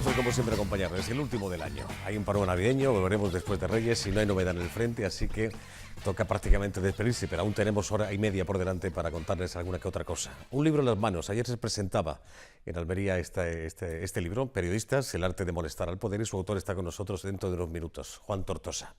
placer como siempre acompañarles. Es el último del año. Hay un paro navideño, volveremos después de Reyes y no hay novedad en el frente, así que toca prácticamente despedirse, pero aún tenemos hora y media por delante para contarles alguna que otra cosa. Un libro en las manos. Ayer se presentaba en Almería este libro, Periodistas, el arte de molestar al poder, y su autor está con nosotros dentro de unos minutos, Juan Tortosa.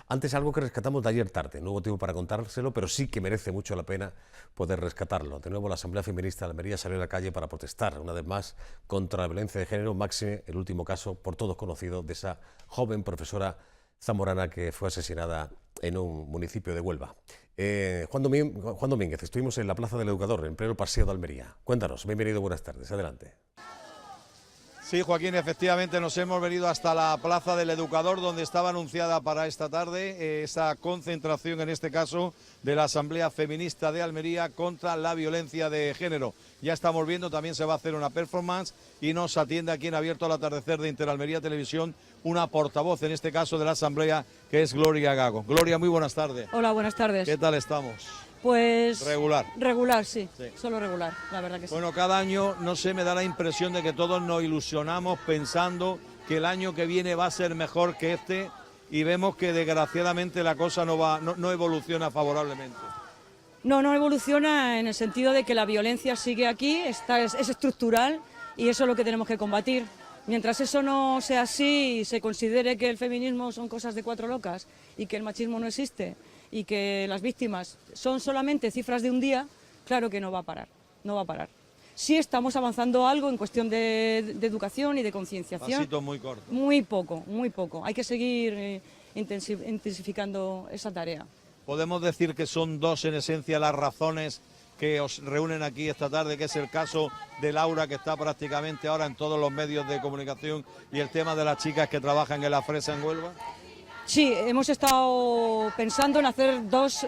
Antes, algo que rescatamos de ayer tarde. No hubo tiempo para contárselo, pero sí que merece mucho la pena poder rescatarlo. De nuevo, la Asamblea Feminista de Almería salió a la calle para protestar, una vez más, contra la violencia de género, máxime el último caso, por todos conocido, de esa joven profesora zamorana que fue asesinada en un municipio de Huelva. Juan Domínguez, estuvimos en la Plaza del Educador, en pleno paseo de Almería. Cuéntanos, bienvenido, buenas tardes, adelante. Sí, Joaquín, efectivamente nos hemos venido hasta la Plaza del Educador, donde estaba anunciada para esta tarde esa concentración, en este caso, de la Asamblea Feminista de Almería contra la violencia de género. Ya estamos viendo, también se va a hacer una performance y nos atiende aquí en Abierto al Atardecer de Interalmería Televisión una portavoz, en este caso de la Asamblea, que es Gloria Gago. Gloria, muy buenas tardes. Hola, buenas tardes. ¿Qué tal estamos? Pues... Regular. Regular, sí, solo regular, la verdad que sí. Bueno, cada año, no sé, me da la impresión de que todos nos ilusionamos pensando que el año que viene va a ser mejor que este, y vemos que desgraciadamente la cosa no evoluciona favorablemente. No evoluciona en el sentido de que la violencia sigue aquí, es estructural, y eso es lo que tenemos que combatir. Mientras eso no sea así y se considere que el feminismo son cosas de cuatro locas y que el machismo no existe y que las víctimas son solamente cifras de un día, claro que no va a parar, no va a parar. Sí estamos avanzando algo en cuestión de educación y de concienciación. Pasito muy corto. Muy poco. Hay que seguir intensificando esa tarea. Podemos decir que son dos, en esencia, las razones que os reúnen aquí esta tarde, que es el caso de Laura, que está prácticamente ahora en todos los medios de comunicación, y el tema de las chicas que trabajan en la fresa en Huelva. Sí, hemos estado pensando en hacer dos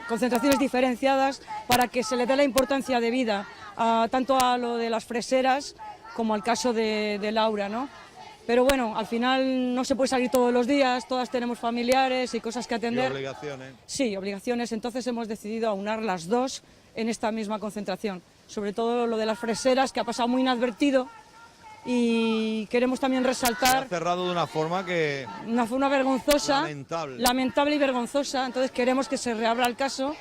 concentraciones diferenciadas para que se le dé la importancia de vida tanto a lo de las freseras como al caso de Laura, ¿no? Pero bueno, al final no se puede salir todos los días, todas tenemos familiares y cosas que atender. Y obligaciones. Sí, obligaciones, entonces hemos decidido aunar las dos en esta misma concentración. Sobre todo lo de las freseras, que ha pasado muy inadvertido, y queremos también resaltar... Se ha cerrado de una forma que... Una forma vergonzosa. Lamentable. Lamentable y vergonzosa, entonces queremos que se reabra el caso,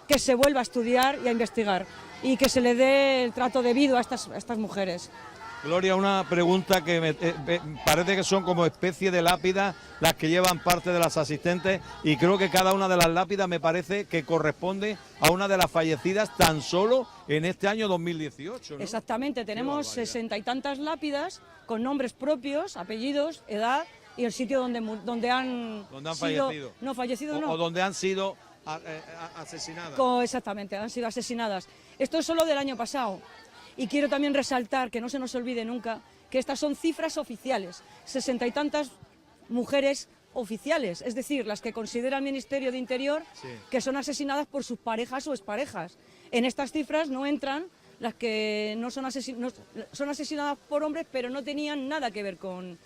que se vuelva a estudiar y a investigar, y que se le dé el trato debido a estas mujeres. Gloria, una pregunta que parece que son como especie de lápidas las que llevan parte de las asistentes, y creo que cada una de las lápidas me parece que corresponde a una de las fallecidas tan solo en este año 2018, ¿no? Exactamente, tenemos 60 y tantas lápidas con nombres propios, apellidos, edad y el sitio donde han fallecido. No, fallecido no. O donde han sido asesinadas. Exactamente, han sido asesinadas. Esto es solo del año pasado. Y quiero también resaltar, que no se nos olvide nunca, que estas son cifras oficiales, 60 y tantas mujeres oficiales, es decir, las que considera el Ministerio de Interior que son asesinadas por sus parejas o exparejas. En estas cifras no entran las que son asesinadas por hombres, pero no tenían nada que ver con...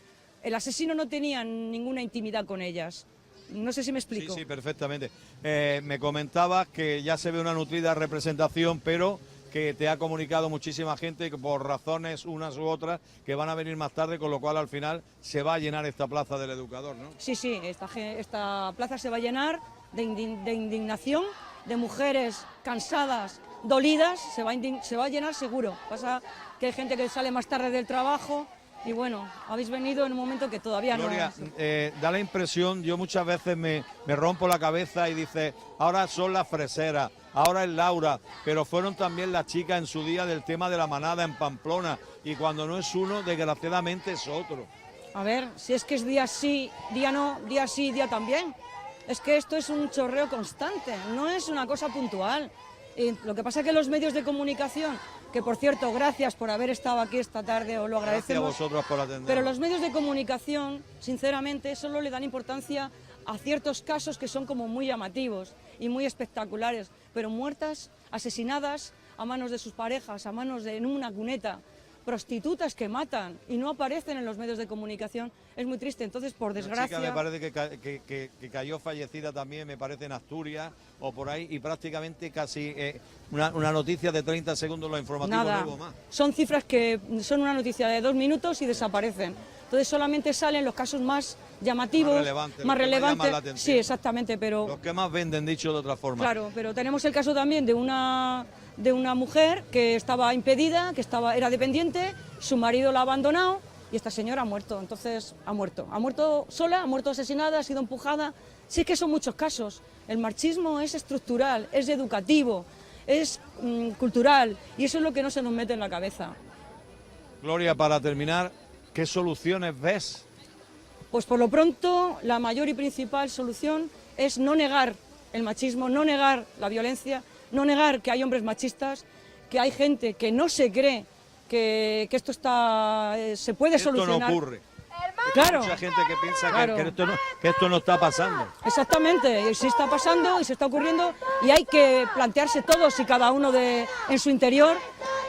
El asesino no tenía ninguna intimidad con ellas. No sé si me explico. Sí, perfectamente. Me comentabas que ya se ve una nutrida representación, pero que te ha comunicado muchísima gente que por razones unas u otras que van a venir más tarde, con lo cual al final se va a llenar esta Plaza del Educador, ¿no? Sí, esta plaza se va a llenar de indignación, de mujeres cansadas, dolidas, se va a llenar seguro. Pasa que hay gente que sale más tarde del trabajo y bueno, habéis venido en un momento que todavía Gloria, no... da la impresión, yo muchas veces me rompo la cabeza y dice, ahora son las freseras, ahora es Laura, pero fueron también las chicas en su día del tema de la manada en Pamplona, y cuando no es uno, desgraciadamente es otro. A ver, si es que es día sí, día no, día sí, día también. Es que esto es un chorreo constante, no es una cosa puntual. Y lo que pasa es que los medios de comunicación, que por cierto, gracias por haber estado aquí esta tarde, os lo agradecemos. Gracias a vosotros por atender. Pero los medios de comunicación, sinceramente, solo le dan importancia a ciertos casos que son como muy llamativos y muy espectaculares, pero muertas, asesinadas a manos de sus parejas, a manos en una cuneta, prostitutas que matan y no aparecen en los medios de comunicación, es muy triste. Entonces, por desgracia... Una chica me parece que cayó fallecida también, me parece en Asturias o por ahí, y prácticamente casi una noticia de 30 segundos, los informativos Nada, no hubo más. son cifras que son una noticia de 2 minutos y desaparecen. Entonces solamente salen los casos más llamativos, más relevantes. Sí, exactamente, pero... Los que más venden, dicho de otra forma. Claro, pero tenemos el caso también de una mujer que estaba impedida, era dependiente, su marido la ha abandonado y esta señora ha muerto. Entonces ha muerto sola, ha muerto asesinada, ha sido empujada. Sí, es que son muchos casos. El machismo es estructural, es educativo, es cultural, y eso es lo que no se nos mete en la cabeza. Gloria, para terminar, ¿qué soluciones ves? Pues por lo pronto la mayor y principal solución es no negar el machismo, no negar la violencia, no negar que hay hombres machistas, que hay gente que no se cree que esto se puede solucionar. Esto no ocurre. Claro. Hay mucha gente que piensa Claro. que esto no está pasando. Exactamente, y sí está pasando y se está ocurriendo, y hay que plantearse todos y cada uno en su interior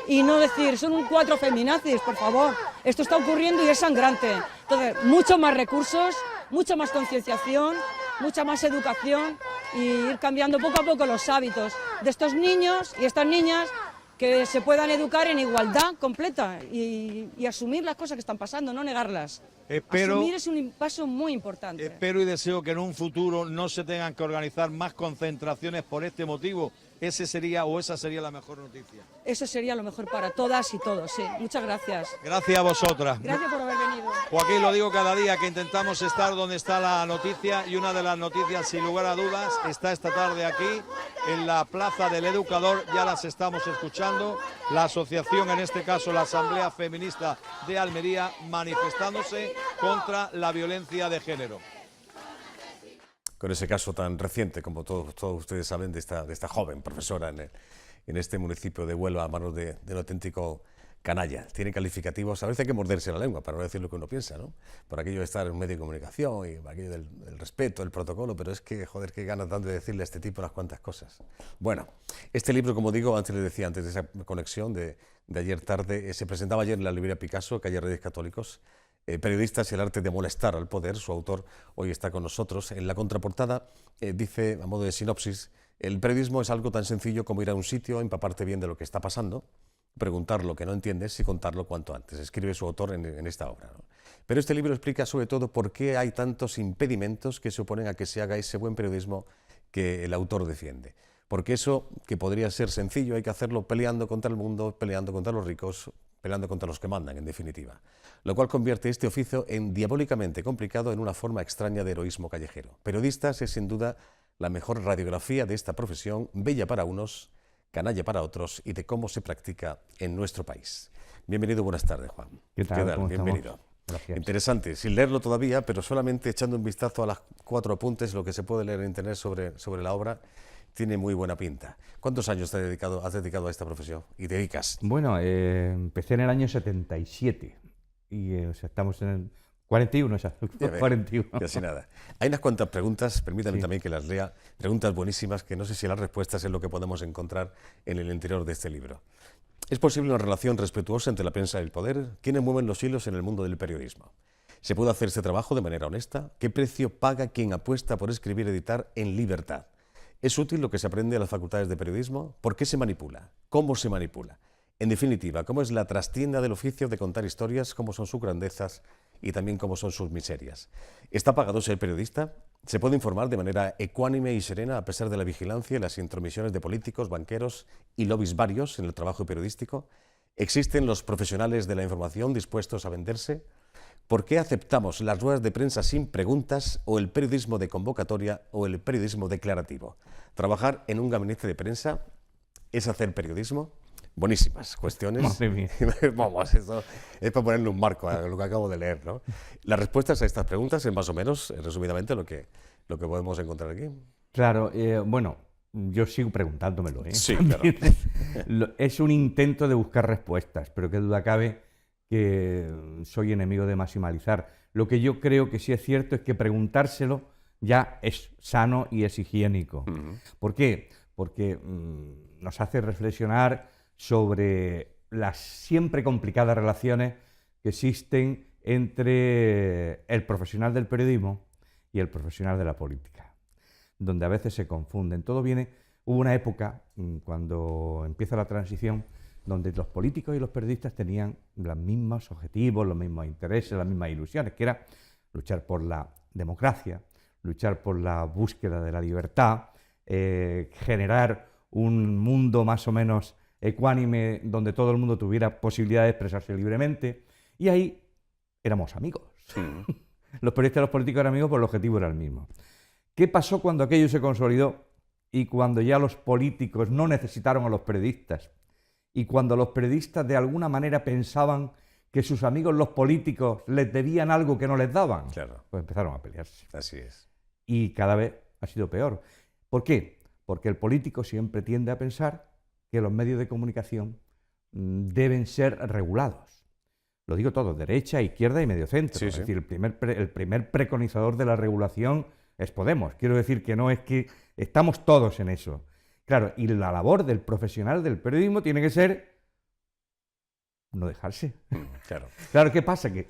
y no decir, son 4 feminazis, por favor. Esto está ocurriendo y es sangrante. Entonces, muchos más recursos, mucha más concienciación, mucha más educación y ir cambiando poco a poco los hábitos de estos niños y estas niñas, que se puedan educar en igualdad completa y asumir las cosas que están pasando, no negarlas. Asumir es un paso muy importante. Espero y deseo que en un futuro no se tengan que organizar más concentraciones por este motivo. Esa sería la mejor noticia. Eso sería lo mejor para todas y todos, sí. Muchas gracias. Gracias a vosotras. Gracias por haber venido. Joaquín, lo digo cada día que intentamos estar donde está la noticia, y una de las noticias, sin lugar a dudas, está esta tarde aquí en la Plaza del Educador. Ya las estamos escuchando. La asociación, en este caso la Asamblea Feminista de Almería, manifestándose contra la violencia de género. Con ese caso tan reciente, como todos ustedes saben, de esta joven profesora en este municipio de Huelva, a manos de un auténtico canalla. Tiene calificativos, a veces hay que morderse la lengua para no decir lo que uno piensa, ¿no? Por aquello de estar en un medio de comunicación y por aquello del respeto, el protocolo, pero es que, joder, qué ganas dan de decirle a este tipo unas cuantas cosas. Bueno, este libro, como digo, antes les decía, antes de esa conexión de ayer tarde, se presentaba ayer en la librería Picasso, calle Reyes Católicos. Periodistas y el arte de molestar al poder. Su autor hoy está con nosotros. En la contraportada dice, a modo de sinopsis, el periodismo es algo tan sencillo como ir a un sitio, empaparte bien de lo que está pasando, preguntar lo que no entiendes y contarlo cuanto antes. Escribe su autor en esta obra, ¿no? Pero este libro explica sobre todo por qué hay tantos impedimentos que se oponen a que se haga ese buen periodismo que el autor defiende. Porque eso, que podría ser sencillo, hay que hacerlo peleando contra el mundo, peleando contra los ricos, peleando contra los que mandan, en definitiva. Lo cual convierte este oficio en diabólicamente complicado, en una forma extraña de heroísmo callejero. Periodistas es sin duda la mejor radiografía de esta profesión, bella para unos, canalla para otros, y de cómo se practica en nuestro país. Bienvenido, buenas tardes, Juan. ¿Qué tal? ¿Cómo Bienvenido. estamos? Gracias. Interesante, sin leerlo todavía, pero solamente echando un vistazo a las 4 apuntes, lo que se puede leer en internet sobre la obra, tiene muy buena pinta. ¿Cuántos años has dedicado a esta profesión y te dedicas? Bueno, empecé en el año 77 y o sea, estamos en el 41 ya. 41. Casi nada. Hay unas cuantas preguntas, permítanme Sí. también que las lea, preguntas buenísimas que no sé si las respuestas es lo que podemos encontrar en el interior de este libro. ¿Es posible una relación respetuosa entre la prensa y el poder? ¿Quiénes mueven los hilos en el mundo del periodismo? ¿Se puede hacer este trabajo de manera honesta? ¿Qué precio paga quien apuesta por escribir y editar en libertad? ¿Es útil lo que se aprende en las facultades de periodismo? ¿Por qué se manipula? ¿Cómo se manipula? En definitiva, ¿cómo es la trastienda del oficio de contar historias? ¿Cómo son sus grandezas y también cómo son sus miserias? ¿Está pagado ser periodista? ¿Se puede informar de manera ecuánime y serena a pesar de la vigilancia y las intromisiones de políticos, banqueros y lobbies varios en el trabajo periodístico? ¿Existen los profesionales de la información dispuestos a venderse? ¿Por qué aceptamos las ruedas de prensa sin preguntas, o el periodismo de convocatoria, o el periodismo declarativo? ¿Trabajar en un gabinete de prensa es hacer periodismo? Buenísimas cuestiones. Madre mía. Vamos, eso es para ponerle un marco a lo que acabo de leer, ¿no? Las respuestas a estas preguntas es más o menos, resumidamente, lo que podemos encontrar aquí. Claro, bueno, yo sigo preguntándomelo, ¿eh? Sí, claro. Es un intento de buscar respuestas, pero qué duda cabe que soy enemigo de maximalizar. Lo que yo creo que sí es cierto es que preguntárselo ya es sano y es higiénico. ¿Por qué? Porque nos hace reflexionar sobre las siempre complicadas relaciones que existen entre el profesional del periodismo y el profesional de la política, donde a veces se confunden. Hubo una época, cuando empieza la transición, donde los políticos y los periodistas tenían los mismos objetivos, los mismos intereses, las mismas ilusiones, que era luchar por la democracia, luchar por la búsqueda de la libertad, generar un mundo más o menos ecuánime donde todo el mundo tuviera posibilidad de expresarse libremente, y ahí éramos amigos. Los periodistas y los políticos eran amigos, pero el objetivo era el mismo. ¿Qué pasó cuando aquello se consolidó y cuando ya los políticos no necesitaron a los periodistas y cuando los periodistas de alguna manera pensaban que sus amigos los políticos les debían algo que no les daban? Claro. Pues empezaron a pelearse. Así es. Y cada vez ha sido peor. ¿Por qué? Porque el político siempre tiende a pensar que los medios de comunicación deben ser regulados. Lo digo todo, derecha, izquierda y medio centro. Sí, es sí. decir, el primer preconizador de la regulación es Podemos. Quiero decir que no es que estamos todos en eso. Claro, y la labor del profesional del periodismo tiene que ser no dejarse. Claro. Claro, ¿qué pasa? Que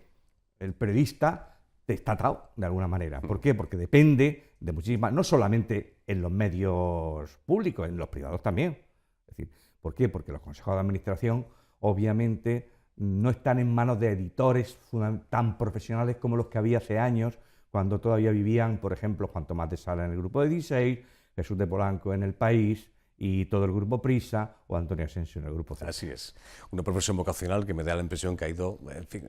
el periodista está atado de alguna manera. ¿Por qué? Porque depende de muchísimas, no solamente en los medios públicos, en los privados también. Es decir, ¿por qué? Porque los consejos de administración obviamente no están en manos de editores tan profesionales como los que había hace años, cuando todavía vivían, por ejemplo, Juan Tomás de Sala en el Grupo de 16, Jesús de Polanco en El País y todo el Grupo Prisa, o Antonio Asensio en el Grupo Z. Así es. Una profesión vocacional que me da la impresión que ha ido, en fin,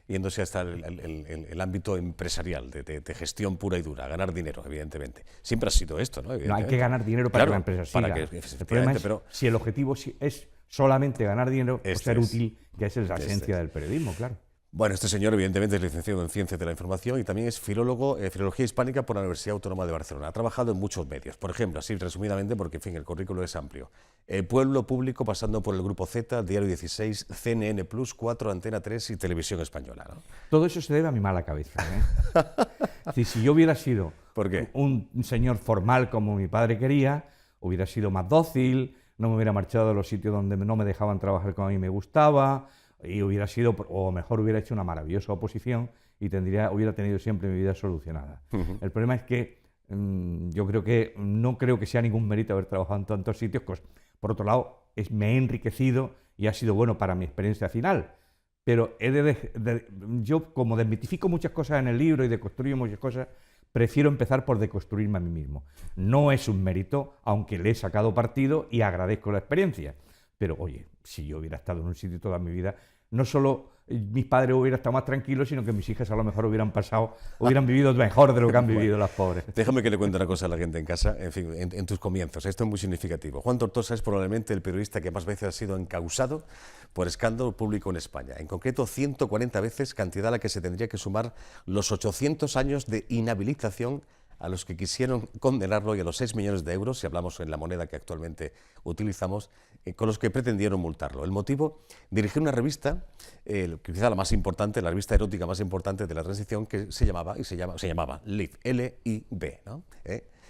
yéndose hasta el ámbito empresarial, de gestión pura y dura, ganar dinero, evidentemente. Siempre ha sido esto, ¿no? No, hay que ganar dinero para Claro, que la empresa siga. para que, El problema efectivamente, es pero si el objetivo es solamente ganar dinero o ser útil, que esa es la esencia del periodismo, claro. bueno, este señor evidentemente es licenciado en Ciencias de la Información y también es filólogo, Filología Hispánica por la Universidad Autónoma de Barcelona. Ha trabajado en muchos medios, por ejemplo, así resumidamente, porque en fin, el currículo es amplio. El Pueblo Público, pasando por el Grupo Z, Diario 16, CNN+, 4, Antena 3 y Televisión Española, ¿no? Todo eso se debe a mi mala cabeza, ¿eh? Es decir, si yo hubiera sido ¿Por qué? un señor formal como mi padre quería, hubiera sido más dócil, no me hubiera marchado de los sitios donde no me dejaban trabajar como a mí me gustaba, y hubiera sido, o mejor hubiera hecho una maravillosa oposición y hubiera tenido siempre mi vida solucionada. El problema es que yo creo que no creo que sea ningún mérito haber trabajado en tantos sitios. Por otro lado, me he enriquecido y ha sido bueno para mi experiencia final. Pero yo, como desmitifico muchas cosas en el libro y deconstruyo muchas cosas, prefiero empezar por deconstruirme a mí mismo. No es un mérito, aunque le he sacado partido y agradezco la experiencia. Pero, oye, si yo hubiera estado en un sitio toda mi vida, no solo mis padres hubieran estado más tranquilos, sino que mis hijas a lo mejor hubieran vivido mejor de lo que han vivido las pobres. Déjame que le cuente una cosa a la gente en casa, en fin, en tus comienzos. Esto es muy significativo. Juan Tortosa es probablemente el periodista que más veces ha sido encausado por escándalo público en España. En concreto, 140 veces, cantidad a la que se tendría que sumar los 800 años de inhabilitación a los que quisieron condenarlo y a los 6 millones de euros, si hablamos en la moneda que actualmente utilizamos, con los que pretendieron multarlo. El motivo, dirigir una revista, quizá la más importante, la revista erótica más importante de la transición, que se llamaba Liv, L-I-B, ¿no?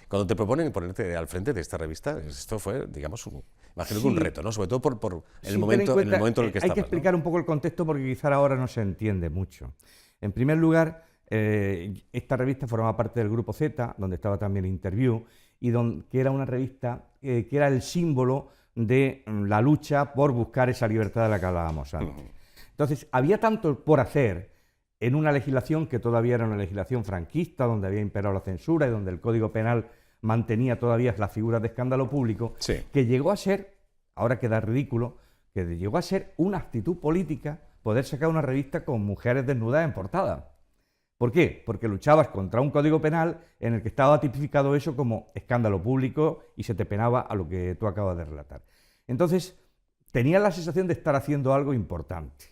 Cuando te proponen ponerte al frente de esta revista, esto fue, digamos, imagino que un reto, ¿no? Sobre todo por el momento en el que estabas. Hay que explicar un poco el contexto porque quizá ahora no se entiende mucho. En primer lugar, esta revista formaba parte del Grupo Z, donde estaba también Interview, que era una revista que era el símbolo de la lucha por buscar esa libertad de la que hablábamos antes. Entonces, había tanto por hacer en una legislación que todavía era una legislación franquista, donde había imperado la censura y donde el Código Penal mantenía todavía las figuras de escándalo público, que llegó a ser, ahora queda ridículo, que llegó a ser una actitud política poder sacar una revista con mujeres desnudas en portada. ¿Por qué? Porque luchabas contra un código penal en el que estaba tipificado eso como escándalo público y se te penaba a lo que tú acabas de relatar. Entonces, tenía la sensación de estar haciendo algo importante,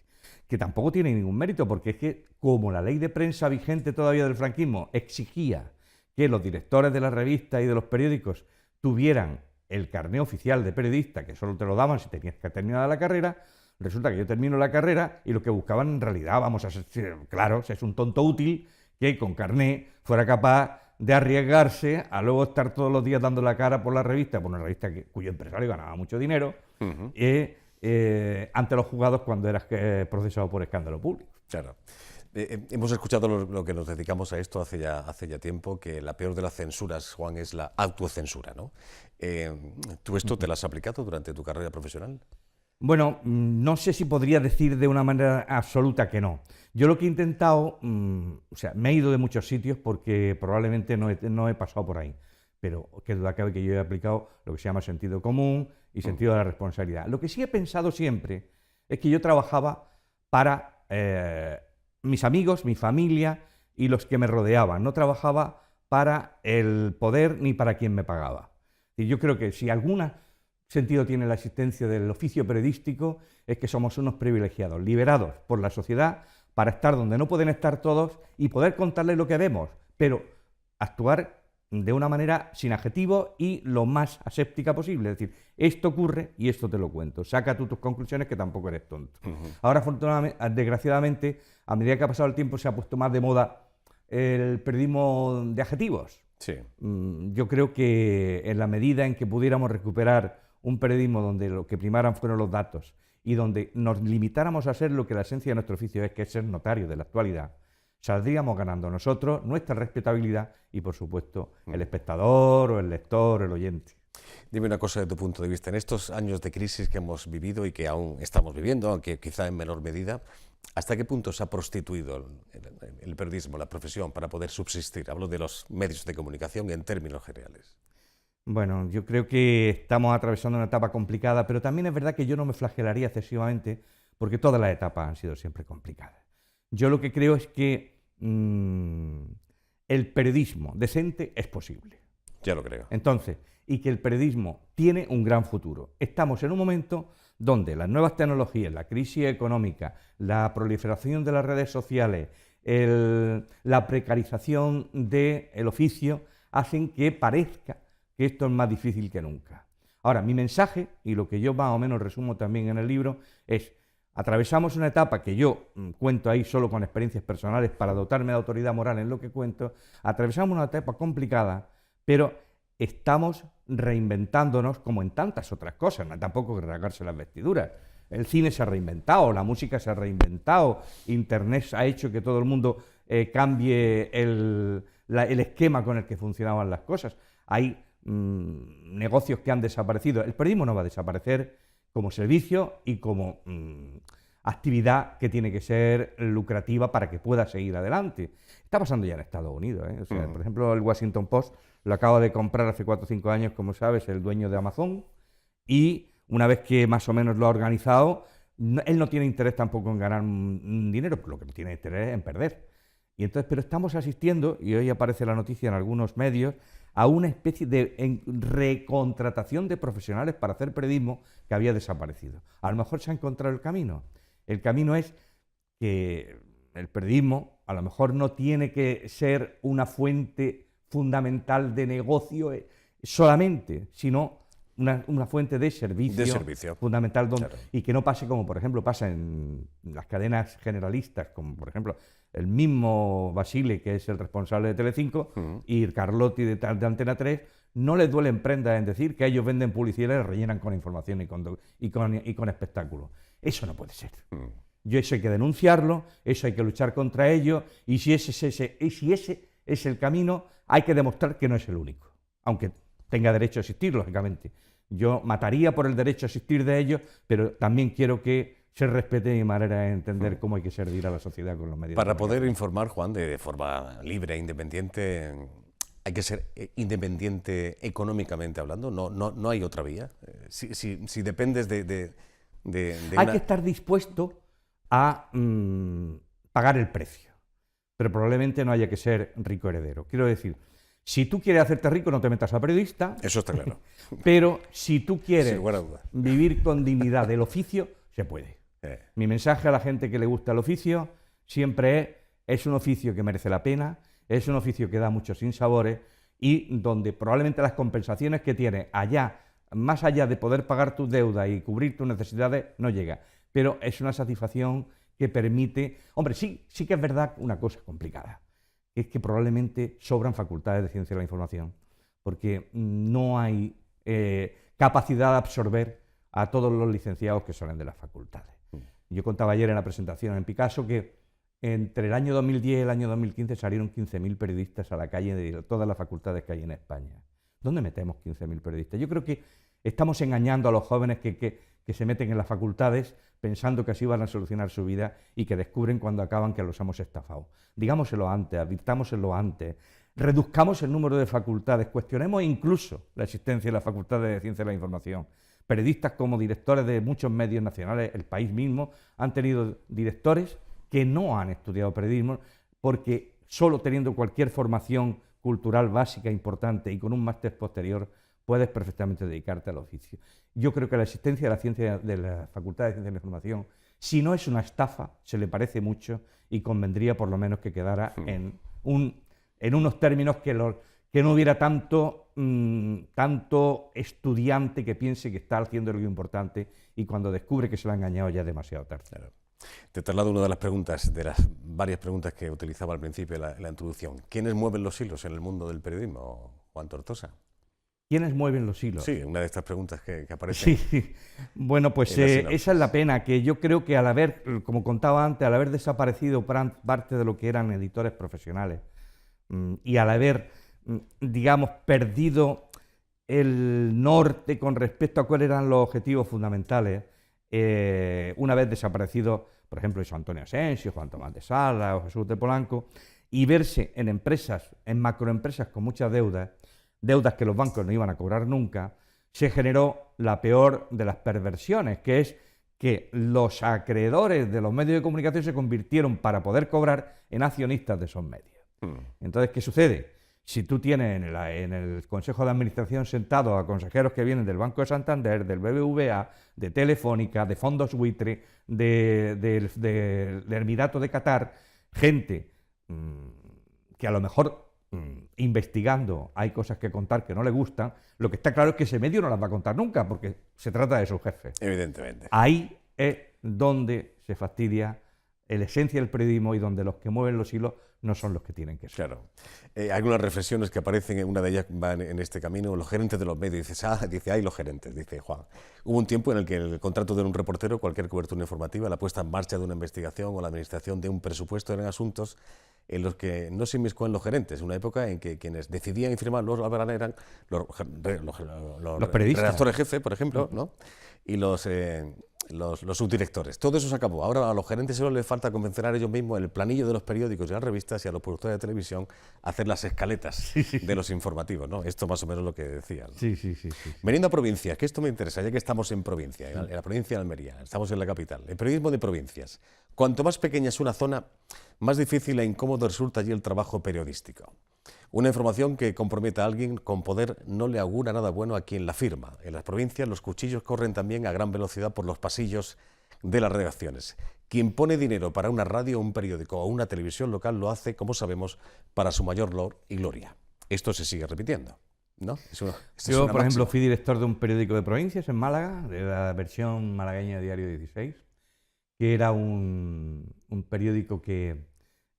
que tampoco tiene ningún mérito, porque es que, como la ley de prensa vigente todavía del franquismo exigía que los directores de la revista y de los periódicos tuvieran el carné oficial de periodista, que solo te lo daban si tenías que terminar la carrera, resulta que yo termino la carrera y lo que buscaban en realidad, vamos a ser claros, es un tonto útil que con carné fuera capaz de arriesgarse a luego estar todos los días dando la cara por la revista, por una revista cuyo empresario ganaba mucho dinero, ante los juzgados cuando eras procesado por escándalo público. Claro. Hemos escuchado lo que nos dedicamos a esto hace ya tiempo, que la peor de las censuras, Juan, es la autocensura, ¿no? ¿Tú esto te lo has aplicado durante tu carrera profesional? Bueno, no sé si podría decir de una manera absoluta que no. Yo lo que he intentado, o sea, me he ido de muchos sitios porque probablemente no he pasado por ahí, pero que duda cabe que yo he aplicado lo que se llama sentido común y sentido de la responsabilidad. Lo que sí he pensado siempre es que yo trabajaba para mis amigos, mi familia y los que me rodeaban. No trabajaba para el poder ni para quien me pagaba. Y yo creo que si algún sentido tiene la existencia del oficio periodístico es que somos unos privilegiados, liberados por la sociedad para estar donde no pueden estar todos y poder contarles lo que vemos, pero actuar de una manera sin adjetivos y lo más aséptica posible. Es decir, esto ocurre y esto te lo cuento. Saca tú tus conclusiones que tampoco eres tonto. Ahora, afortunadamente, desgraciadamente, a medida que ha pasado el tiempo se ha puesto más de moda el periodismo de adjetivos. Sí. Yo creo que en la medida en que pudiéramos recuperar un periodismo donde lo que primaran fueron los datos y donde nos limitáramos a ser lo que la esencia de nuestro oficio es, que es ser notario de la actualidad, saldríamos ganando nosotros, nuestra respetabilidad y, por supuesto, el espectador o el lector, el oyente. Dime una cosa de tu punto de vista. En estos años de crisis que hemos vivido y que aún estamos viviendo, aunque quizá en menor medida, ¿hasta qué punto se ha prostituido el periodismo, la profesión, para poder subsistir? Hablo de los medios de comunicación en términos generales. Bueno, yo creo que estamos atravesando una etapa complicada, pero también es verdad que yo no me flagelaría excesivamente porque todas las etapas han sido siempre complicadas. Yo lo que creo es que el periodismo decente es posible. Ya lo creo. Entonces, y que el periodismo tiene un gran futuro. Estamos en un momento donde las nuevas tecnologías, la crisis económica, la proliferación de las redes sociales, la precarización del oficio, hacen que parezca que esto es más difícil que nunca. Ahora, mi mensaje, y lo que yo más o menos resumo también en el libro, es: atravesamos una etapa que yo cuento ahí solo con experiencias personales para dotarme de autoridad moral en lo que cuento. Atravesamos una etapa complicada, pero estamos reinventándonos como en tantas otras cosas. No, tampoco que rasgarse las vestiduras. El cine se ha reinventado, la música se ha reinventado, Internet ha hecho que todo el mundo cambie el esquema con el que funcionaban las cosas. Hay negocios que han desaparecido. El periodismo no va a desaparecer como servicio y como actividad que tiene que ser lucrativa para que pueda seguir adelante. Está pasando ya en Estados Unidos, ¿eh? O sea, por ejemplo, el Washington Post lo acaba de comprar hace 4 o 5 años, como sabes, el dueño de Amazon, y una vez que más o menos lo ha organizado, él no tiene interés tampoco en ganar dinero, lo que tiene interés es en perder. Y entonces, pero estamos asistiendo, y hoy aparece la noticia en algunos medios, a una especie de recontratación de profesionales para hacer periodismo que había desaparecido. A lo mejor se ha encontrado el camino. El camino es que el periodismo a lo mejor no tiene que ser una fuente fundamental de negocio solamente, sino una fuente de servicio fundamental, claro. Y que no pase como, por ejemplo, pasa en las cadenas generalistas, como por ejemplo el mismo Basile, que es el responsable de Telecinco, y Carlotti de Antena 3, no les duelen prendas en decir que ellos venden publicidad y les rellenan con información y con espectáculos. Eso no puede ser. Eso hay que denunciarlo, eso hay que luchar contra ello, y si ese es el camino, hay que demostrar que no es el único, aunque tenga derecho a existir, lógicamente. Yo mataría por el derecho a existir de ellos, pero también quiero que se respete mi manera de entender cómo hay que servir a la sociedad con los medios. Para poder informar, Juan, de forma libre e independiente, hay que ser independiente económicamente hablando. No hay otra vía. Si dependes de hay que estar dispuesto a pagar el precio, pero probablemente no haya que ser rico heredero. Quiero decir, si tú quieres hacerte rico, no te metas a periodista. Eso está claro. Pero si tú quieres vivir con dignidad del oficio, se puede. Mi mensaje a la gente que le gusta el oficio siempre es un oficio que merece la pena, es un oficio que da muchos sinsabores y donde probablemente las compensaciones que tienes allá, más allá de poder pagar tus deudas y cubrir tus necesidades, no llega. Pero es una satisfacción que permite... Hombre, sí que es verdad una cosa complicada, es que probablemente sobran facultades de ciencia de la información, porque no hay capacidad de absorber a todos los licenciados que salen de las facultades. Yo contaba ayer en la presentación en Picasso que entre el año 2010 y el año 2015 salieron 15.000 periodistas a la calle de todas las facultades que hay en España. ¿Dónde metemos 15.000 periodistas? Yo creo que estamos engañando a los jóvenes que se meten en las facultades pensando que así van a solucionar su vida y que descubren cuando acaban que los hemos estafado. Digámoselo antes, advirtámoselo antes, reduzcamos el número de facultades, cuestionemos incluso la existencia de las facultades de Ciencia de la Información. Periodistas como directores de muchos medios nacionales, El País mismo, han tenido directores que no han estudiado periodismo porque solo teniendo cualquier formación cultural básica importante y con un máster posterior puedes perfectamente dedicarte al oficio. Yo creo que la existencia de la ciencia de la Facultad de Ciencia de la Información, si no es una estafa, se le parece mucho y convendría por lo menos que quedara en unos términos que no hubiera tanto estudiante que piense que está haciendo algo importante y cuando descubre que se lo ha engañado ya es demasiado tarde. Claro. Te traslado una de las preguntas, de las varias preguntas que utilizaba al principio en la introducción. ¿Quiénes mueven los hilos en el mundo del periodismo, Juan Tortosa? ¿Quiénes mueven los hilos? Sí, una de estas preguntas que aparecen. Sí, bueno, pues esa es la pena, que yo creo que al haber, como contaba antes, al haber desaparecido parte de lo que eran editores profesionales y al haber, digamos, perdido el norte con respecto a cuáles eran los objetivos fundamentales, una vez desaparecido, por ejemplo, José Antonio Asensio, Juan Tomás de Sala o Jesús de Polanco, y verse en empresas, en macroempresas con muchas deudas que los bancos no iban a cobrar nunca, se generó la peor de las perversiones, que es que los acreedores de los medios de comunicación se convirtieron, para poder cobrar, en accionistas de esos medios. Entonces, ¿qué sucede? Si tú tienes en el Consejo de Administración sentados a consejeros que vienen del Banco de Santander, del BBVA, de Telefónica, de fondos buitre, del Emirato de Qatar, gente que a lo mejor investigando hay cosas que contar que no le gustan, lo que está claro es que ese medio no las va a contar nunca porque se trata de sus jefes. Evidentemente. Ahí es donde se fastidia la esencia del periodismo y donde los que mueven los hilos no son los que tienen que ser. Claro. Hay algunas reflexiones que aparecen, una de ellas va en este camino, los gerentes de los medios. Dice, los gerentes, dice Juan. Hubo un tiempo en el que el contrato de un reportero, cualquier cobertura informativa, la puesta en marcha de una investigación o la administración de un presupuesto eran asuntos en los que no se inmiscuían los gerentes. Una época en que quienes decidían y firmarlos eran los periodistas, redactores jefe, por ejemplo, ¿no? Y los subdirectores. Todo eso se acabó. Ahora a los gerentes solo les falta convencer a ellos mismos en el planillo de los periódicos y las revistas y a los productores de televisión a hacer las escaletas de los informativos, ¿no? Esto más o menos lo que decían. Sí. Veniendo a provincias, que esto me interesa, ya que estamos en provincia, en la provincia de Almería, estamos en la capital. El periodismo de provincias. Cuanto más pequeña es una zona, más difícil e incómodo resulta allí el trabajo periodístico. Una información que comprometa a alguien con poder no le augura nada bueno a quien la firma. En las provincias los cuchillos corren también a gran velocidad por los pasillos de las redacciones. Quien pone dinero para una radio, un periódico o una televisión local lo hace, como sabemos, para su mayor lor y gloria. Esto se sigue repitiendo, ¿no? Yo, por ejemplo, fui director de un periódico de provincias en Málaga, de la versión malagueña de Diario 16, que era un periódico que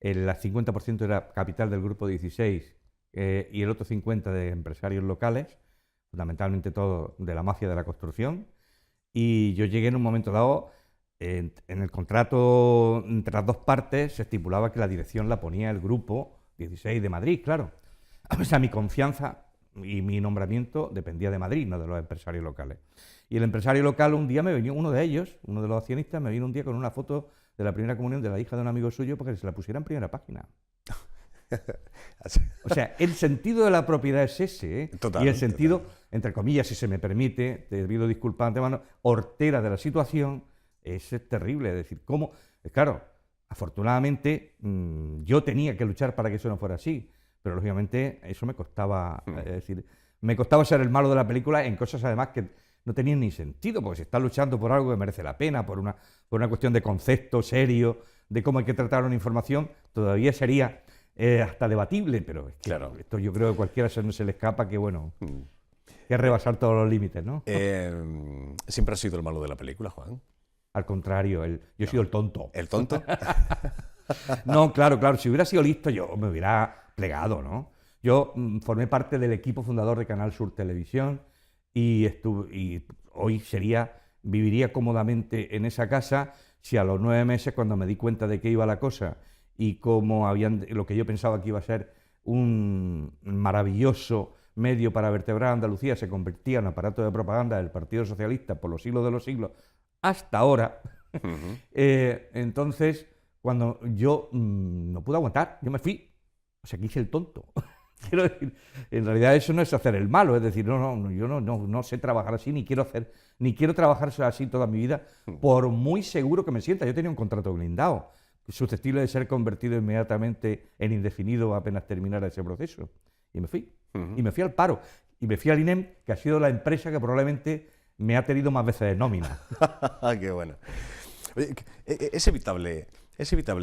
el 50% era capital del Grupo 16 y el otro 50% de empresarios locales, fundamentalmente todo de la mafia de la construcción. Y yo llegué en un momento dado, en el contrato entre las dos partes se estipulaba que la dirección la ponía el Grupo 16 de Madrid, claro. O sea, mi confianza y mi nombramiento dependía de Madrid, no de los empresarios locales. Y el empresario local un día me vino, uno de ellos, uno de los accionistas, me vino un día con una foto de la primera comunión de la hija de un amigo suyo porque se la pusiera en primera página. O sea, el sentido de la propiedad es ese, ¿eh? Total, y el sentido, entre comillas, si se me permite, te pido disculpas de antemano, hortera de la situación, es terrible. Es decir, cómo, claro, afortunadamente yo tenía que luchar para que eso no fuera así, pero lógicamente eso me costaba, es decir, me costaba ser el malo de la película en cosas además que no tenían ni sentido, porque si estás luchando por algo que merece la pena, por una cuestión de concepto serio, de cómo hay que tratar una información, todavía sería hasta debatible, pero es que claro, esto yo creo que a cualquiera se le escapa que, bueno, que rebasar todos los límites, ¿no? ¿Siempre has sido el malo de la película, Juan? Al contrario, yo he sido el tonto. ¿El tonto? No, claro, si hubiera sido listo yo me hubiera plegado, ¿no? Yo formé parte del equipo fundador de Canal Sur Televisión y hoy sería viviría cómodamente en esa casa si a los 9 meses, cuando me di cuenta de qué iba la cosa y cómo lo que yo pensaba que iba a ser un maravilloso medio para vertebrar a Andalucía, se convertía en aparato de propaganda del Partido Socialista por los siglos de los siglos, hasta ahora. Entonces, cuando yo no pude aguantar, yo me fui. O sea, que hice el tonto. Quiero decir, en realidad eso no es hacer el malo, es decir, yo no sé trabajar así, ni quiero trabajar así toda mi vida, por muy seguro que me sienta. Yo tenía un contrato blindado, susceptible de ser convertido inmediatamente en indefinido apenas terminara ese proceso. Y me fui. Y me fui al paro. Y me fui al INEM, que ha sido la empresa que probablemente me ha tenido más veces de nómina. Qué bueno. Oye, es evitable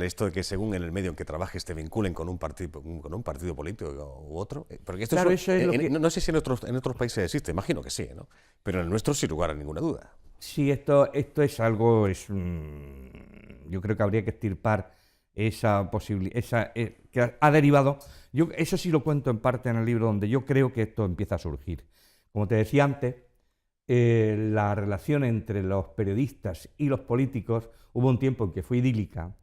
esto de que según en el medio en que trabajes te vinculen con un partido político u otro. Porque esto claro, eso es lo que... No sé si en otros países existe, imagino que sí, ¿no? Pero en el nuestro sin lugar a ninguna duda. Sí, esto es algo, yo creo que habría que extirpar esa posibilidad, que ha derivado. Eso sí lo cuento en parte en el libro, donde yo creo que esto empieza a surgir. Como te decía antes, la relación entre los periodistas y los políticos, hubo un tiempo en que fue idílica,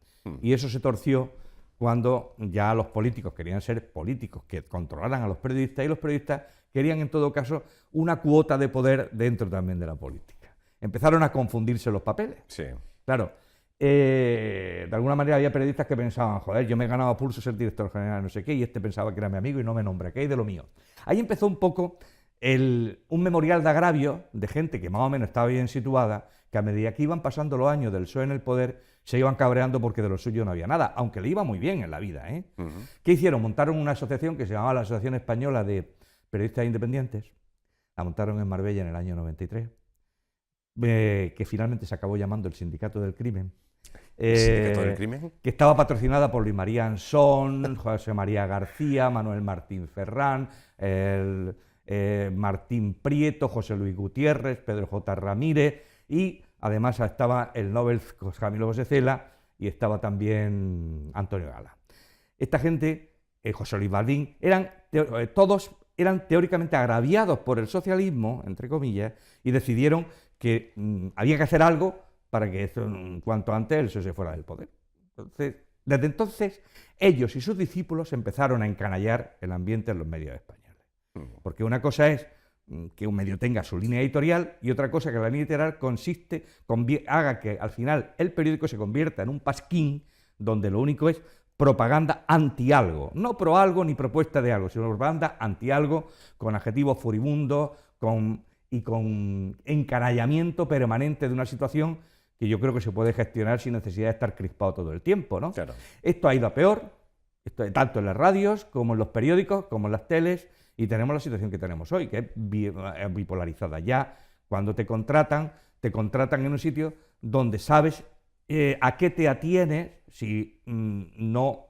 y eso se torció cuando ya los políticos querían ser políticos que controlaran a los periodistas, y los periodistas querían en todo caso una cuota de poder dentro también de la política. Empezaron a confundirse los papeles. Sí. Claro, de alguna manera había periodistas que pensaban, joder, yo me he ganado a pulso ser director general no sé qué, y este pensaba que era mi amigo y no me nombra, ¿qué hay de lo mío? Ahí empezó un poco un memorial de agravio de gente que más o menos estaba bien situada, que a medida que iban pasando los años del PSOE en el poder, se iban cabreando porque de lo suyo no había nada, aunque le iba muy bien en la vida, ¿eh? ¿Qué hicieron? Montaron una asociación que se llamaba la Asociación Española de Periodistas Independientes, la montaron en Marbella en el año 93, que finalmente se acabó llamando el Sindicato del Crimen. ¿El Sindicato del Crimen? Que estaba patrocinada por Luis María Ansón, José María García, Manuel Martín Ferrán, Martín Prieto, José Luis Gutiérrez, Pedro J. Ramírez, y además estaba el Nobel Camilo José Cela y estaba también Antonio Gala. Esta gente, José Luis Baldín, todos eran teóricamente agraviados por el socialismo, entre comillas, y decidieron que había que hacer algo para que cuanto antes el PSOE se fuera del poder. Entonces, desde entonces, ellos y sus discípulos empezaron a encanallar el ambiente en los medios españoles. Porque una cosa es que un medio tenga su línea editorial y otra cosa que la línea editorial haga que al final el periódico se convierta en un pasquín donde lo único es propaganda anti-algo, no pro-algo ni propuesta de algo, sino propaganda anti-algo con adjetivos furibundos y con encanallamiento permanente de una situación que yo creo que se puede gestionar sin necesidad de estar crispado todo el tiempo, ¿no? Claro. Esto ha ido a peor, tanto en las radios como en los periódicos, como en las teles, y tenemos la situación que tenemos hoy, que es bipolarizada. Ya cuando te contratan en un sitio donde sabes a qué te atienes si no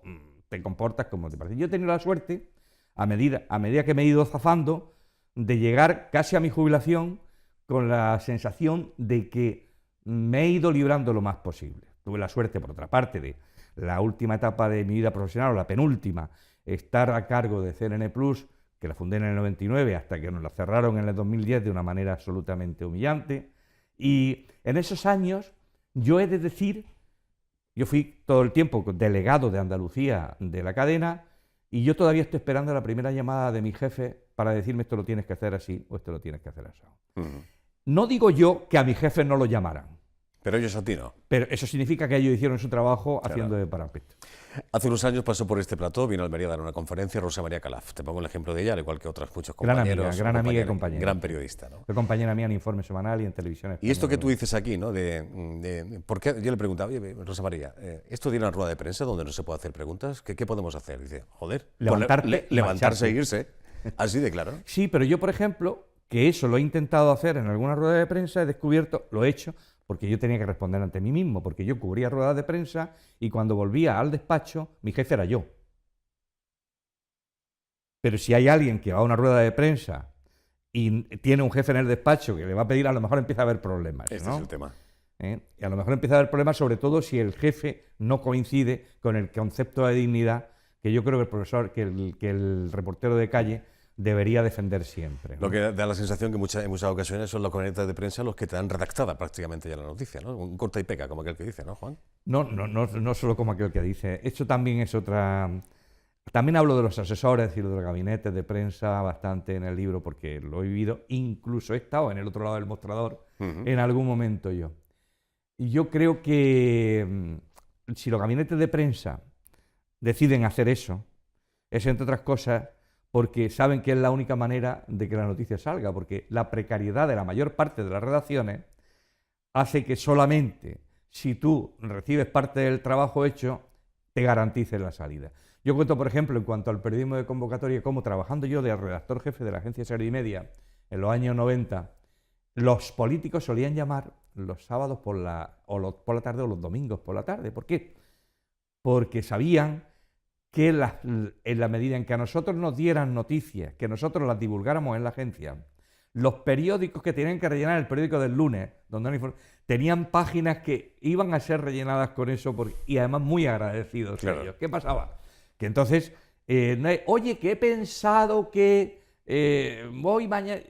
te comportas como te parece. Yo he tenido la suerte, a medida que me he ido zafando, de llegar casi a mi jubilación con la sensación de que me he ido librando lo más posible. Tuve la suerte, por otra parte, de la última etapa de mi vida profesional, o la penúltima, estar a cargo de CNN Plus, que la fundé en el 99, hasta que nos la cerraron en el 2010 de una manera absolutamente humillante. Y en esos años, yo he de decir, yo fui todo el tiempo delegado de Andalucía de la cadena, y yo todavía estoy esperando la primera llamada de mi jefe para decirme esto lo tienes que hacer así o esto lo tienes que hacer así. No digo yo que a mi jefe no lo llamaran. Pero ellos a ti no. Pero eso significa que ellos hicieron su trabajo haciendo de parapeto. Hace unos años pasó por este plató, vino a Almería a dar una conferencia, Rosa María Calaf. Te pongo el ejemplo de ella, al igual que otros muchos compañeros. Gran amiga y compañera. Gran periodista, ¿no? Fue compañera mía en Informe Semanal y en Televisión Española. Y esto que tú dices aquí, ¿no? ¿Por qué? Yo le preguntaba, oye, Rosa María, esto de una rueda de prensa donde no se puede hacer preguntas, ¿qué podemos hacer? Dice, joder, levantarse e irse. Así de claro. Sí, pero yo, por ejemplo, que eso lo he intentado hacer en alguna rueda de prensa, he descubierto, lo he hecho, porque yo tenía que responder ante mí mismo, porque yo cubría ruedas de prensa y cuando volvía al despacho, mi jefe era yo. Pero si hay alguien que va a una rueda de prensa y tiene un jefe en el despacho que le va a pedir, a lo mejor empieza a haber problemas, ¿no? Este es el tema. Y a lo mejor empieza a haber problemas, sobre todo si el jefe no coincide con el concepto de dignidad que yo creo que el profesor, que el reportero de calle debería defender siempre, ¿no? Lo que da la sensación que en muchas ocasiones son los comunistas de prensa los que te dan redactada prácticamente ya la noticia, ¿no? Un corta y pega, como aquel que dice, ¿no, Juan? No solo como aquel que dice. Esto también es otra... También hablo de los asesores y de los gabinetes de prensa bastante en el libro porque lo he vivido, incluso he estado en el otro lado del mostrador en algún momento yo. Y yo creo que si los gabinetes de prensa deciden hacer eso, es entre otras cosas porque saben que es la única manera de que la noticia salga, porque la precariedad de la mayor parte de las redacciones hace que solamente si tú recibes parte del trabajo hecho, te garantices la salida. Yo cuento, por ejemplo, en cuanto al periodismo de convocatoria, como trabajando yo de redactor jefe de la agencia Ser y Media en los años 90, los políticos solían llamar los sábados por la tarde o los domingos por la tarde. ¿Por qué? Porque sabían que en la medida en que a nosotros nos dieran noticias, que nosotros las divulgáramos en la agencia, los periódicos que tenían que rellenar el periódico del lunes, tenían páginas que iban a ser rellenadas con eso y además muy agradecidos a ellos. ¿Qué pasaba? Que entonces, oye, que he pensado que voy mañana...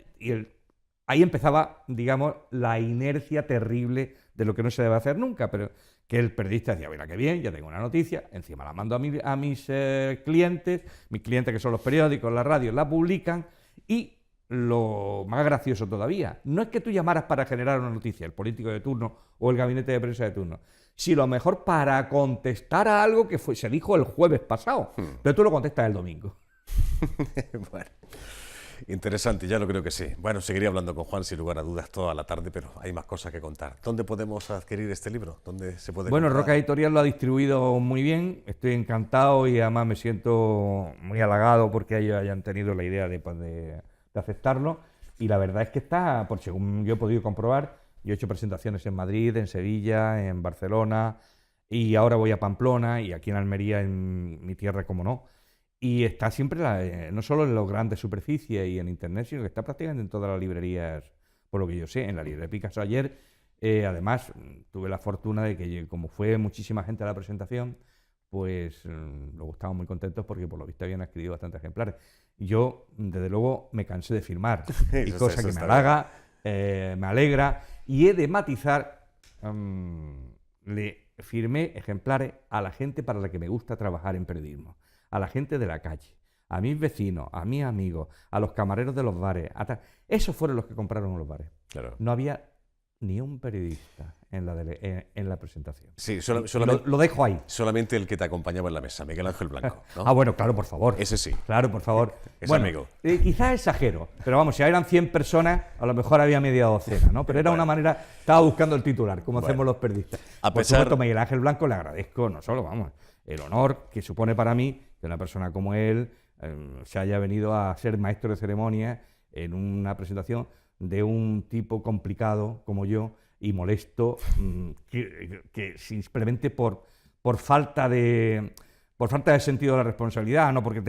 Ahí empezaba, digamos, la inercia terrible de lo que no se debe hacer nunca, pero que el periodista decía, mira, qué bien, ya tengo una noticia, encima la mando a mis clientes que son los periódicos, la radio, la publican, y lo más gracioso todavía, no es que tú llamaras para generar una noticia, el político de turno o el gabinete de prensa de turno, sino a lo mejor para contestar a algo que se dijo el jueves pasado, pero tú lo contestas el domingo. Bueno, interesante, ya lo creo que sí. Bueno, seguiría hablando con Juan sin lugar a dudas toda la tarde, pero hay más cosas que contar. ¿Dónde podemos adquirir este libro? ¿Dónde se puede comprar? Roca Editorial lo ha distribuido muy bien, estoy encantado y además me siento muy halagado porque ellos hayan tenido la idea de aceptarlo, y la verdad es que está, por según yo he podido comprobar, yo he hecho presentaciones en Madrid, en Sevilla, en Barcelona, y ahora voy a Pamplona y aquí en Almería, en mi tierra, como no. Y está siempre, no solo en las grandes superficies y en internet, sino que está prácticamente en todas las librerías, por lo que yo sé. En la librería Picasso ayer, además, tuve la fortuna de que, como fue muchísima gente a la presentación, pues luego estaban muy contentos porque por lo visto habían adquirido bastantes ejemplares. Yo, desde luego, me cansé de firmar, y cosa que me halaga, me alegra, y he de matizar, le firmé ejemplares a la gente para la que me gusta trabajar en periodismo, a la gente de la calle, a mis vecinos, a mis amigos, a los camareros de los bares. Esos fueron los que compraron en los bares. Claro. No había ni un periodista en la presentación. Sí, solamente, lo dejo ahí. Solamente el que te acompañaba en la mesa, Miguel Ángel Blanco, ¿no? Ah, bueno, claro, por favor. Ese sí. Claro, por favor. Es bueno, amigo. Quizás exagero, pero vamos, si eran 100 personas, a lo mejor había media docena, ¿no? Pero era una manera, estaba buscando el titular, como hacemos los periodistas. Por supuesto, Miguel Ángel Blanco le agradezco, no solo, vamos, el honor que supone para mí que una persona como él se haya venido a ser maestro de ceremonia en una presentación de un tipo complicado como yo y molesto, que simplemente por falta de sentido de la responsabilidad, no porque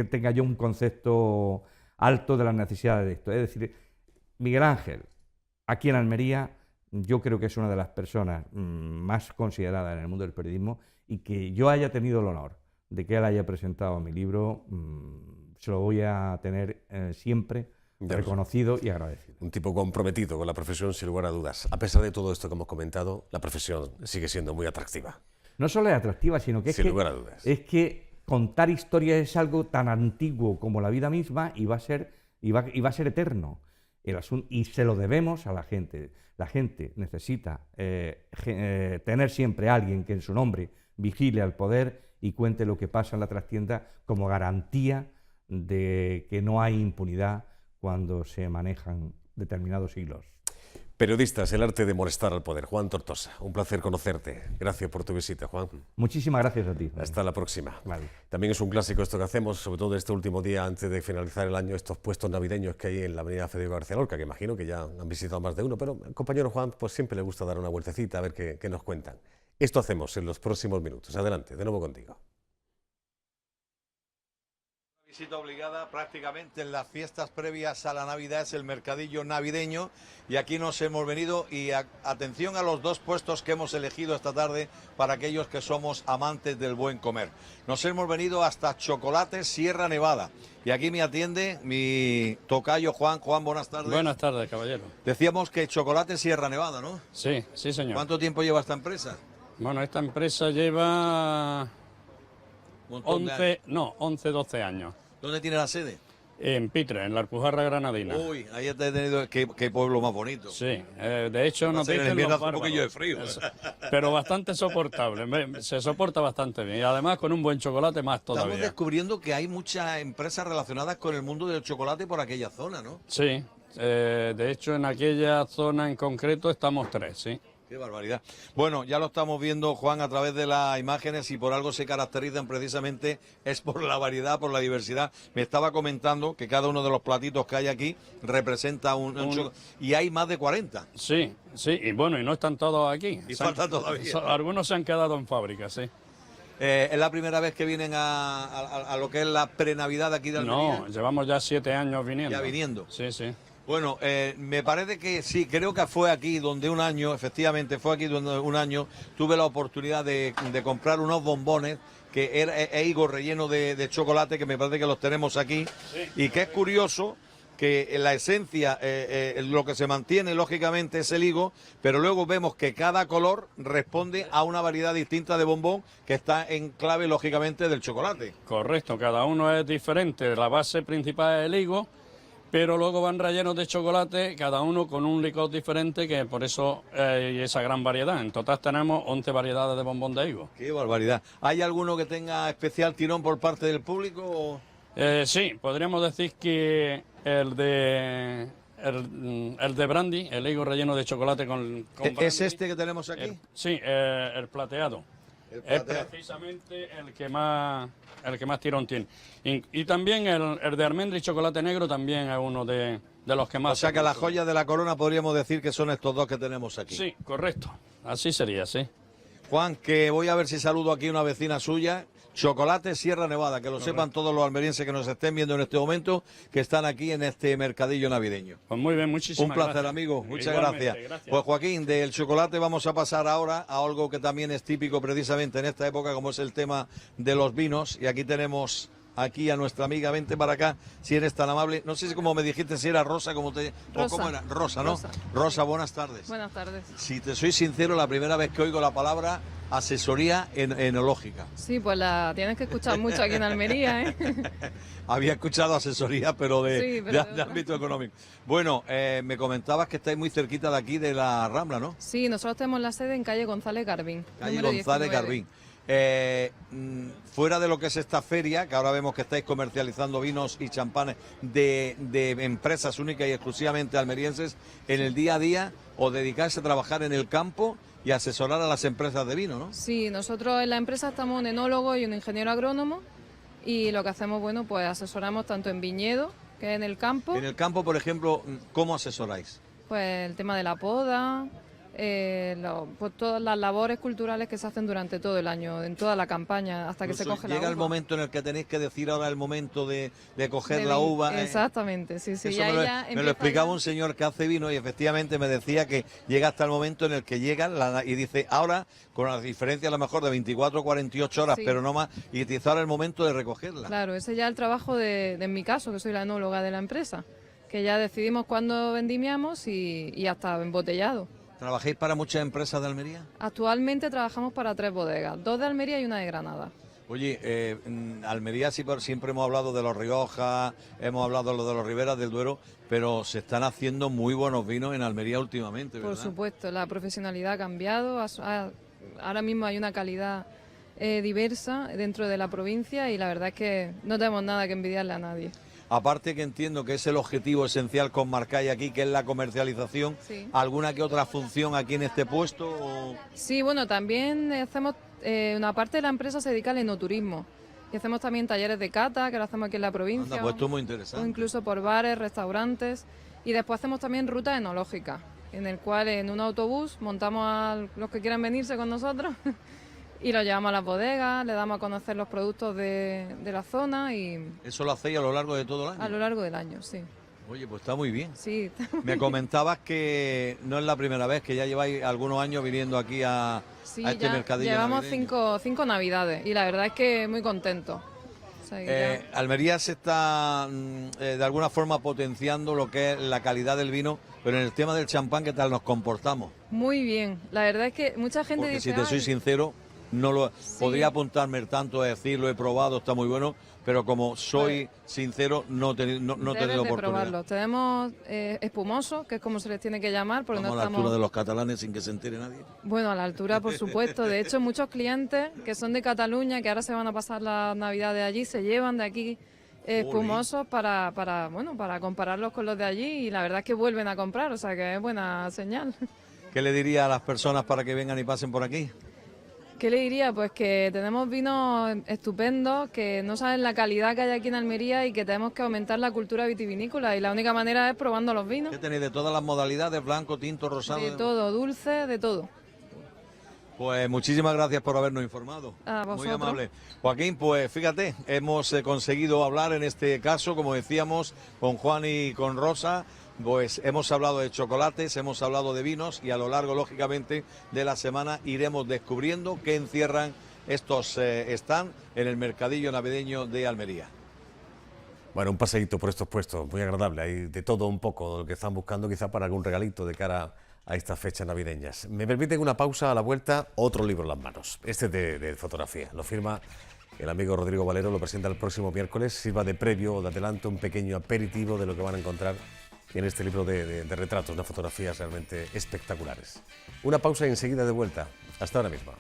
tenga yo un concepto alto de las necesidades de esto. Es decir, Miguel Ángel, aquí en Almería, yo creo que es una de las personas más consideradas en el mundo del periodismo, y que yo haya tenido el honor de que él haya presentado mi libro, se lo voy a tener siempre reconocido y agradecido. Un tipo comprometido con la profesión, sin lugar a dudas. A pesar de todo esto que hemos comentado, la profesión sigue siendo muy atractiva. No solo es atractiva, sino que sin lugar a dudas. Es que contar historias es algo tan antiguo como la vida misma y va a ser eterno. Y se lo debemos a la gente. La gente necesita tener siempre a alguien que en su nombre vigile al poder y cuente lo que pasa en la trastienda como garantía de que no hay impunidad cuando se manejan determinados hilos. Periodistas, el arte de molestar al poder. Juan Tortosa, un placer conocerte. Gracias por tu visita, Juan. Muchísimas gracias a ti. Hasta la próxima. Vale. También es un clásico esto que hacemos, sobre todo este último día antes de finalizar el año, estos puestos navideños que hay en la avenida Federico García Lorca, que imagino que ya han visitado más de uno, pero al compañero Juan pues siempre le gusta dar una vueltecita a ver qué nos cuentan. Esto hacemos en los próximos minutos. Adelante, de nuevo contigo. Visita obligada prácticamente en las fiestas previas a la Navidad, es el mercadillo navideño, y aquí nos hemos venido, y atención a los dos puestos que hemos elegido esta tarde para aquellos que somos amantes del buen comer. Nos hemos venido hasta Chocolates Sierra Nevada y aquí me atiende mi tocayo Juan. Juan, buenas tardes. Buenas tardes, caballero. Decíamos que Chocolates Sierra Nevada, ¿no? Sí, sí, señor. ¿Cuánto tiempo lleva esta empresa? Bueno, esta empresa lleva 11, 12 años. ¿Dónde tiene la sede? En Pitre, en la Alpujarra Granadina. Uy, ahí te he tenido, qué pueblo más bonito. Sí, de hecho nos En el dicen invierno los hace un poquillo de bárbaros. frío. Pero bastante soportable, se soporta bastante bien. Y además con un buen chocolate más todavía. Estamos descubriendo que hay muchas empresas relacionadas con el mundo del chocolate por aquella zona, ¿no? Sí, de hecho en aquella zona en concreto estamos 3, sí. Qué barbaridad. Bueno, ya lo estamos viendo, Juan, a través de las imágenes, y por algo se caracterizan precisamente es por la variedad, por la diversidad. Me estaba comentando que cada uno de los platitos que hay aquí representa un chocolate, y hay más de 40. Sí, sí, y bueno, y no están todos aquí. Y faltan todavía. Algunos se han quedado en fábrica, sí. ¿Es la primera vez que vienen a lo que es la prenavidad aquí de Almería? No, llevamos ya 7 años viniendo. Ya viniendo. Sí, sí. Bueno, me parece que sí, creo que fue aquí donde un año, efectivamente, fue aquí donde un año tuve la oportunidad de comprar unos bombones que era higo relleno de chocolate, que me parece que los tenemos aquí, y que es curioso que en la esencia lo que se mantiene lógicamente es el higo, pero luego vemos que cada color responde a una variedad distinta de bombón que está en clave lógicamente del chocolate. Correcto, cada uno es diferente, la base principal es el higo, pero luego van rellenos de chocolate, cada uno con un licor diferente, que por eso esa gran variedad. En total tenemos 11 variedades de bombón de higo. Qué barbaridad. ¿Hay alguno que tenga especial tirón por parte del público? O... Sí, podríamos decir que el de brandy, el higo relleno de chocolate con ¿Es brandy, este que tenemos aquí? sí, el plateado. El Es plateado. precisamente el que más tirón tiene. Y también el de almendra y chocolate negro también es uno de los que más. O sea que las joyas de la corona podríamos decir que son estos dos que tenemos aquí. Sí, correcto. Así sería, sí. Juan, que voy a ver si saludo aquí a una vecina suya. Chocolate Sierra Nevada, que lo sepan todos los almerienses que nos estén viendo en este momento, que están aquí en este mercadillo navideño. Pues muy bien, muchísimas Un placer, gracias. amigo. Muchas Igualmente, gracias. Pues Joaquín, del chocolate vamos a pasar ahora a algo que también es típico precisamente en esta época, como es el tema de los vinos. Y aquí tenemos aquí a nuestra amiga, vente para acá, si eres tan amable. No sé si como me dijiste si era Rosa, como te... Rosa. O cómo era. Rosa, ¿no? Rosa. Rosa, buenas tardes. Buenas tardes. Si te soy sincero, la primera vez que oigo la palabra asesoría enológica. Sí, pues la tienes que escuchar mucho aquí en Almería, ¿eh? Había escuchado asesoría, pero Sí, pero de ámbito económico. Bueno, me comentabas que estáis muy cerquita de aquí, de la Rambla, ¿no? Sí, nosotros tenemos la sede en calle González Garbín. Calle número González 19. Garbín. Fuera de lo que es esta feria, que ahora vemos que estáis comercializando vinos y champanes de empresas únicas y exclusivamente almerienses, en el día a día os dedicáis a trabajar en el campo y asesorar a las empresas de vino, ¿no? Sí, nosotros en la empresa estamos un enólogo y un ingeniero agrónomo, y lo que hacemos, bueno, pues asesoramos tanto en viñedo, que es en el campo, En el campo, por ejemplo, ¿cómo asesoráis? pues el tema de la poda, pues todas las labores culturales que se hacen durante todo el año, en toda la campaña, hasta que se Incluso coge la llega uva. el momento en el que tenéis que decir ahora el momento de coger De la vin- uva. Exactamente, sí, sí. Eso y ahí me ya lo empieza explicaba ya- un señor que hace vino y efectivamente me decía que llega hasta el momento en el que llega y dice ahora, con la diferencia a lo mejor de 24 o 48 horas, Sí. pero no más, y dice ahora el momento de recogerla. Claro, ese ya es el trabajo en mi caso, que soy la enóloga de la empresa, que ya decidimos cuándo vendimiamos y hasta embotellado. ¿Trabajáis para muchas empresas de Almería? Actualmente trabajamos para 3 bodegas, 2 de Almería y una de Granada. Oye, Almería siempre hemos hablado de los Rioja, hemos hablado de los Riberas del Duero, pero se están haciendo muy buenos vinos en Almería últimamente, ¿verdad? Por supuesto, la profesionalidad ha cambiado, ahora mismo hay una calidad diversa dentro de la provincia y la verdad es que no tenemos nada que envidiarle a nadie. Aparte que entiendo que es el objetivo esencial con Marcay aquí, que es la comercialización, Sí. ¿alguna que otra función aquí en este puesto? O... Sí, bueno, también hacemos, una parte de la empresa se dedica al enoturismo y hacemos también talleres de cata, que lo hacemos aquí en la provincia. Anda, pues esto es muy o interesante. incluso por bares, restaurantes, y después hacemos también rutas enológicas, en el cual en un autobús montamos a los que quieran venirse con nosotros y lo llevamos a las bodegas, le damos a conocer los productos de la zona y Eso lo hacéis a lo largo de todo el año. a lo largo del año, sí. Oye, pues está muy bien. Sí, Me comentabas que no es la primera vez, que ya lleváis algunos años viniendo aquí a sí, este ya mercadillo llevamos navideño. cinco navidades y la verdad es que muy contentos. O sea, que ya- Almería se está de alguna forma potenciando lo que es la calidad del vino, pero en el tema del champán, ¿qué tal nos comportamos? Muy bien, la verdad es que mucha gente Porque dice... si te soy "Ay, sincero, no lo podría apuntarme tanto a decir, lo he probado, está muy bueno, pero como soy sincero, no he tenido debes de oportunidad. probarlo. Tenemos espumosos, que es como se les tiene que llamar, porque Vamos no a la estamos... altura de los catalanes sin que se entere nadie. Bueno, a la altura, por supuesto. De hecho, muchos clientes que son de Cataluña, que ahora se van a pasar las navidades allí, se llevan de aquí espumosos bueno, para compararlos con los de allí y la verdad es que vuelven a comprar, o sea que es buena señal. ¿Qué le diría a las personas para que vengan y pasen por aquí? ¿Qué le diría? Pues que tenemos vinos estupendos, que no saben la calidad que hay aquí en Almería y que tenemos que aumentar la cultura vitivinícola y la única manera es probando los vinos. ¿Qué tenéis de todas las modalidades? Blanco, tinto, rosado. De todo, dulce, de todo. Pues muchísimas gracias por habernos informado. A Muy vosotros. amable. Joaquín, pues fíjate, hemos conseguido hablar en este caso, como decíamos, con Juan y con Rosa. Pues hemos hablado de chocolates, hemos hablado de vinos y a lo largo, lógicamente, de la semana iremos descubriendo qué encierran estos stands en el mercadillo navideño de Almería. Bueno, un paseíto por estos puestos, muy agradable. Hay de todo un poco de lo que están buscando, quizá para algún regalito de cara a estas fechas navideñas. Me permiten una pausa, a la vuelta, otro libro en las manos. Este es de fotografía. Lo firma el amigo Rodrigo Valero, lo presenta el próximo miércoles. Sirva de previo o de adelanto, un pequeño aperitivo de lo que van a encontrar en este libro de retratos, unas fotografías realmente espectaculares. Una pausa y enseguida de vuelta. Hasta ahora mismo.